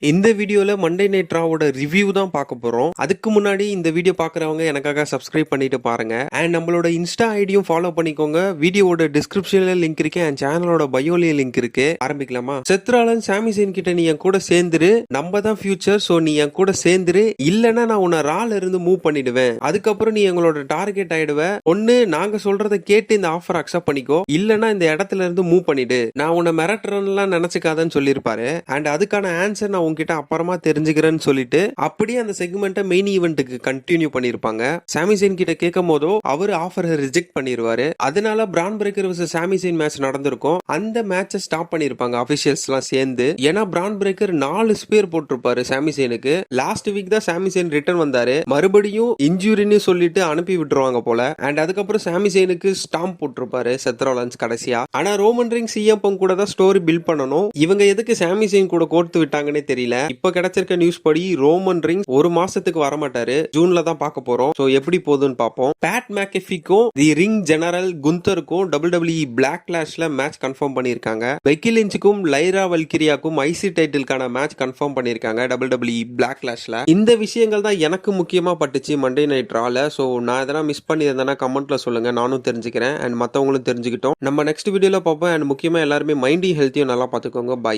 இந்த வீடியோல Monday night ராவோட review தான் பார்க்க போறோம். அதுக்கு முன்னாடி இந்த வீடியோ பார்க்குறவங்க எனக்காக சப்ஸ்கிரைப் பண்ணிட்டு பாருங்க. அண்ட் நம்மளோட இன்ஸ்டா ஐடியும் ஃபாலோ பண்ணிக்கோங்க. வீடியோவோட டிஸ்கிரிப்ஷன்ல லிங்க் இருக்கு, அண்ட் சேனலோட பயோலயே லிங்க் இருக்கு. ஆரம்பிக்கலாமா? செத்ராலன் சாமி சேன் கிட்ட நீ என் கூட சேர்ந்துரு, நம்ம தான் ஃபியூச்சர், சோ நீ என் கூட சேர்ந்துரு, இல்லனா நான் உன்னை ரால இருந்து மூவ் பண்ணிடுவேன். அதுக்கப்புறம் நீ எங்களோட டார்கெட் ஆயிடுவ. ஒன்னு நாங்க சொல்றத கேட்டு இந்த ஆஃபர் அக்செப்ட் பண்ணிக்கோ, இல்லனா இந்த இடத்துல இருந்து மூவ் பண்ணிடு. நான் உன்னை மிரட்டுறேன்லாம் நினைச்சுக்காதன்னு சொல்லியிருப்பாரு. அண்ட் அதுக்கான ஆன்சர் நான் உங்ககிட்ட அப்புறமா தெரிஞ்சுக்கிறேன்னு சொல்லிட்டு அப்படியே அந்த செக்மெண்ட்டை மெயின் ஈவெண்ட்டுக்கு கண்டினியூ பண்ணிருப்பாங்க. சாமி சேன் கிட்ட கேட்கும் போதோ அவர் ஆஃபரை ரிஜெக்ட் பண்ணிடுவாரு. அதனால பிரான் பிரேக்கர் vs சாமி சேன் மேட்ச் நடந்திருக்கும். அந்த மேட்சை ஸ்டாப் பண்ணிருப்பாங்க அபிஷியல்ஸ் எல்லாம் சேர்ந்து. ஏன்னா பிரான் பிரேக்கர் 4 ஸ்பேர் போட்டிருப்பாரு சாமி சேனுக்கு. லாஸ்ட் வீக் தான் சாமி சேன் ரிட்டர்ன் வந்தாரு. மறுபடியும் இன்ஜூரின்னு சொல்லிட்டு அனுப்பி விட்டுருவாங்க போல. அண்ட் அதுக்கப்புறம் சாமி சேனுக்கு ஸ்டாம்ப் போட்டிருப்பாரு செத்ரோலன்ஸ் கடைசியா. ஆனா ரோமன் ரிங்ஸ் சிஎம் பங்க் கூட தான் ஸ்டோரி பில்ட் பண்ணணும். இவங்க எதுக்கு சாமி சேன் கூட கோர்த்து விட்டாங்கன்னே தெரியல. இப்ப கிடைச்சிருக்க நியூஸ் படி ரோமன் ரிங்ஸ் ஒரு மாசத்துக்கு வரமாட்டாரு, ஜூன்ல தான் பார்க்க போறோம். சோ எப்படி போகுதுன்னு பார்ப்போம். பேட் மேக்கெஃபிக்கும் தி ரிங் ஜெனரல் குந்தருக்கும் WWE பிளாக் கிளாஷ்ல மேட்ச் கன்ஃபார்ம் பண்ணிருக்காங்க. பெக்கி லிஞ்சுக்கும் லைரா வல்கிரியாக்கும் ஐசி டைட்டிலுக்கான மேட்ச் கன்ஃபார்ம் பண்ணிருக்காங்க WWE பிளாக் கிளாஷ்ல. இந்த விஷயங்கள் தான் எனக்கு முக்கியமா பட்டுச்சு மண்டே நைட் ரால. சோ நான் எதனா மிஸ் பண்ணியிருந்தேன்னா கமெண்ட்ல சொல்லுங்க, நானும் தெரிஞ்சுக்கிறேன் அண்ட் மத்தவங்களும் தெரிஞ்சுக்கிட்டோம். நம்ம நெக்ஸ்ட் வீடியோல பார்ப்போம். அண்ட் முக்கியமா எல்லாருமே மைண்டையும் ஹெல்த்தையும் நல்லா பாத்துக்கோங்க. பை.